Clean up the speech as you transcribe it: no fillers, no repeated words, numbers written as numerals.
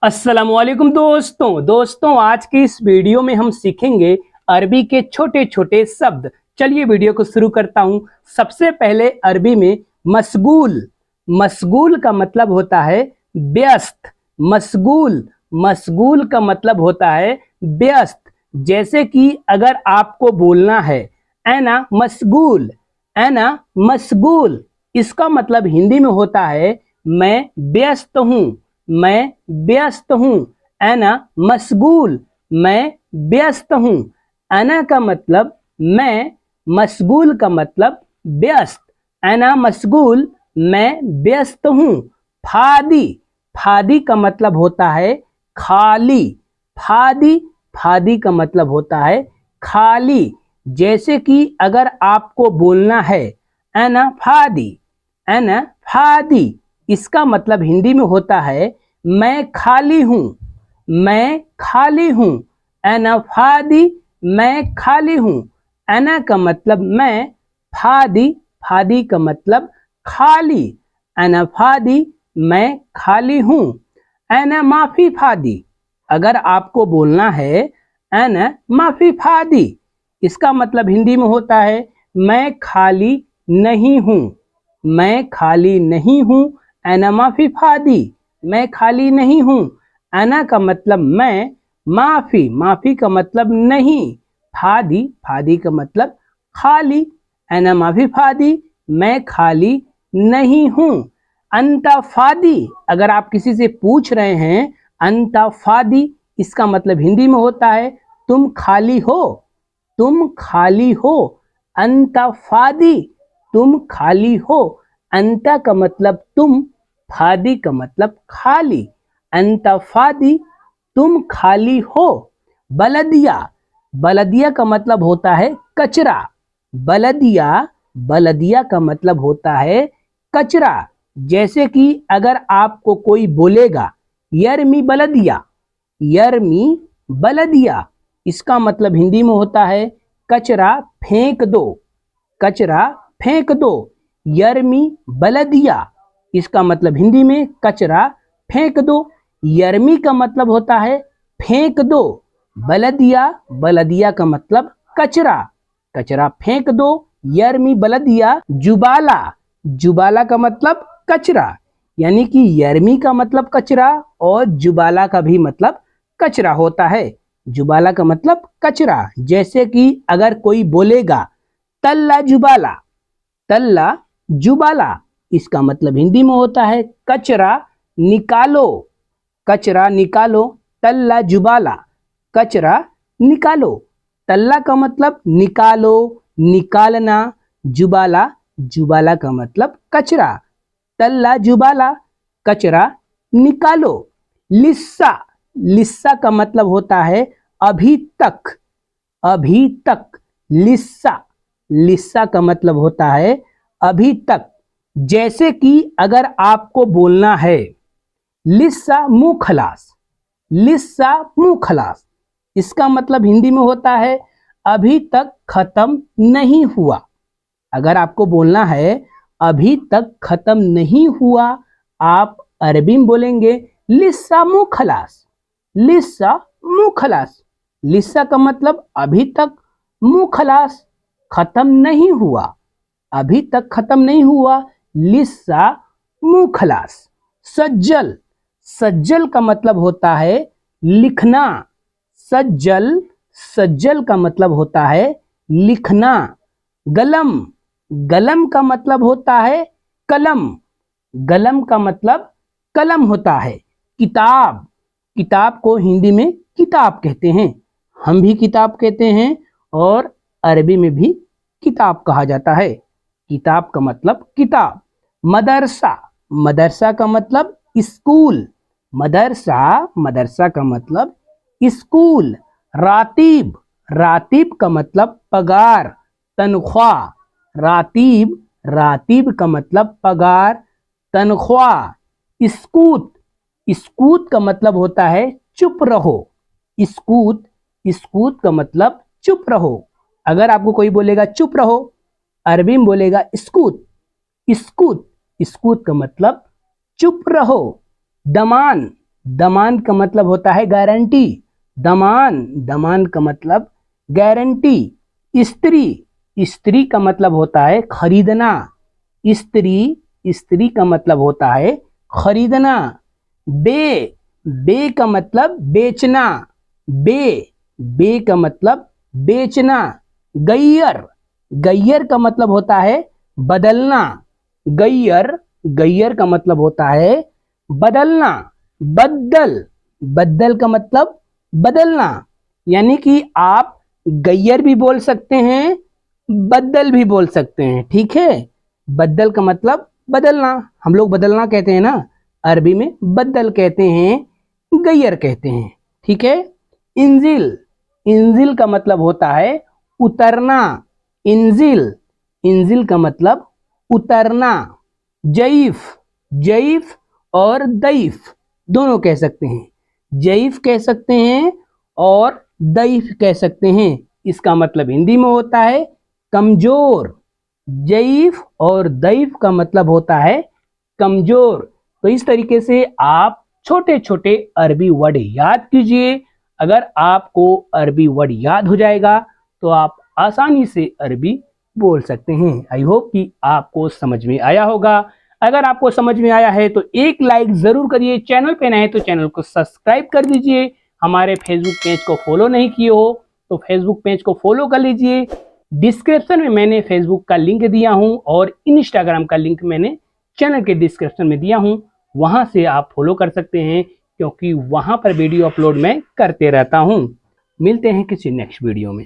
अस्सलामुअलैकुम दोस्तों आज की इस वीडियो में हम सीखेंगे अरबी के छोटे छोटे शब्द। चलिए वीडियो को शुरू करता हूं। सबसे पहले अरबी में मशगूल। मशगूल का मतलब होता है व्यस्त। मशगूल मशगूल का मतलब होता है व्यस्त। जैसे कि अगर आपको बोलना है ऐना मशगूल, ऐना मशगूल, इसका मतलब हिंदी में होता है मैं व्यस्त हूं, मैं व्यस्त हूं। अना मशगूल, मैं व्यस्त हूं। अना का मतलब मैं, मशगूल का मतलब व्यस्त। अना मशगूल, मैं व्यस्त हूं। फादी, फादी का मतलब होता है खाली। फादी, फादी का मतलब होता है खाली। जैसे कि अगर आपको बोलना है अना फादी, अना फादी, इसका मतलब हिंदी में होता है मैं खाली हूं, मैं खाली हूं। अना फादी, मैं खाली हूं। अना का मतलब मैं, फादी, फादी का मतलब खाली। अना फादी, मैं खाली हूं। अना माफी फादी, अगर आपको बोलना है अना माफी फादी, इसका मतलब हिंदी में होता है मैं खाली नहीं हूं, मैं खाली नहीं हूं। अना माफी फादी, मैं खाली नहीं हूं। अना का मतलब मैं, माफी, माफी का मतलब नहीं, फादी, फादी का मतलब खाली। अना माफी फादी, मैं खाली नहीं हूं। अंता फादी, अगर आप किसी से पूछ रहे हैं अंता फादी, इसका मतलब हिंदी में होता है तुम खाली हो, तुम खाली हो। अंता फादी, तुम खाली हो। अंता का मतलब तुम, फादी का मतलब खाली। अंता फादी, तुम खाली हो। बलदिया, बलदिया का मतलब होता है कचरा। बलदिया, बलदिया का मतलब होता है कचरा। जैसे कि अगर आपको कोई बोलेगा यरमी बलदिया, यरमी बलदिया, इसका मतलब हिंदी में होता है कचरा फेंक दो, कचरा फेंक दो। यरमी बलदिया, इसका मतलब हिंदी में कचरा फेंक दो। यरमी का मतलब होता है फेंक दो। बलदिया, बलदिया का मतलब कचरा, कचरा फेंक दो। यरमी बलदिया जुबाला, जुबाला का मतलब कचरा। यानी कि यरमी का मतलब कचरा और जुबाला का भी मतलब कचरा होता है। जुबाला का मतलब कचरा। जैसे कि अगर कोई बोलेगा तल्ला जुबाला, तल्ला जुबाला, इसका मतलब हिंदी में होता है कचरा निकालो, कचरा निकालो। तल्ला जुबाला, कचरा निकालो। तल्ला का मतलब निकालो, निकालना। जुबाला, जुबाला का मतलब कचरा। तल्ला जुबाला, कचरा निकालो। लिस्सा, लिस्सा का मतलब होता है अभी तक, अभी तक। लिस्सा, लिस्सा का मतलब होता है अभी तक। जैसे कि अगर आपको बोलना है लिस्सा मुंह खलास, लिस्सा मुंह खलास, इसका मतलब हिंदी में होता है अभी तक खत्म नहीं हुआ। अगर आपको बोलना है अभी तक खत्म नहीं हुआ, आप अरबी में बोलेंगे लिस्सा मुंह खलास, लिस्सा मुंह खलास। लिस्सा का मतलब अभी तक, मुंह खलास खत्म नहीं हुआ, अभी तक खत्म नहीं हुआ। लिस्सा मुंह खलास। सज्जल, सज्जल का मतलब होता है लिखना। सज्जल, सज्जल का मतलब होता है लिखना। गलम, गलम का मतलब होता है कलम, गलम का मतलब कलम होता है। किताब, किताब को हिंदी में किताब कहते हैं, हम भी किताब कहते हैं और अरबी में भी किताब कहा जाता है। किताब का मतलब किताब। मदरसा, मदरसा का मतलब स्कूल, मदरसा, मदरसा का मतलब स्कूल। रातीब, रातीब का मतलब पगार, तनख्वाह। रातीब, रातीब का मतलब पगार, तनख्वाह। स्कूत, स्कूत का मतलब होता है चुप रहो। स्कूत, स्कूत का मतलब चुप रहो। अगर आपको कोई बोलेगा चुप रहो, अरबी में बोलेगा स्कूत, स्कूत, स्कूत का मतलब चुप रहो। दमान, दमान का मतलब होता है गारंटी, दमान, दमान का मतलब गारंटी। स्त्री, स्त्री का मतलब होता है खरीदना, स्त्री, स्त्री का मतलब होता है खरीदना। बे, बे का मतलब बेचना, बे, बे का मतलब बेचना। गैयर, गैयर का मतलब होता है बदलना, गैयर, गैयर का मतलब होता है बदलना। बदल, बदल का मतलब बदलना, यानी कि आप गैयर भी बोल सकते हैं, बदल भी बोल सकते हैं, ठीक है। बदल का मतलब बदलना, हम लोग बदलना कहते हैं ना, अरबी में बदल कहते हैं, गैयर कहते हैं, ठीक है। इंजिल, इंजिल का मतलब होता है उतरना, इंजिल, इंजिल का मतलब उतरना। जईफ, जईफ और दईफ दोनों कह सकते हैं, जईफ कह सकते हैं और दईफ कह सकते हैं। इसका मतलब हिंदी में होता है कमजोर, जईफ और दईफ का मतलब होता है कमजोर। तो इस तरीके से आप छोटे छोटे अरबी वर्ड याद कीजिए। अगर आपको अरबी वर्ड याद हो जाएगा तो आप आसानी से अरबी बोल सकते हैं। आई होप कि आपको समझ में आया होगा। अगर आपको समझ में आया है तो एक लाइक जरूर करिए, चैनल पे नए हैं तो चैनल को सब्सक्राइब कर दीजिए। हमारे फेसबुक पेज को फॉलो नहीं किए हो तो फेसबुक पेज को फॉलो कर लीजिए। डिस्क्रिप्शन में मैंने फेसबुक का लिंक दिया हूं और इंस्टाग्राम का लिंक मैंने चैनल के डिस्क्रिप्शन में दिया हूं, वहां से आप फॉलो कर सकते हैं क्योंकि वहां पर वीडियो अपलोड मैं करते रहता हूं। मिलते हैं किसी नेक्स्ट वीडियो में।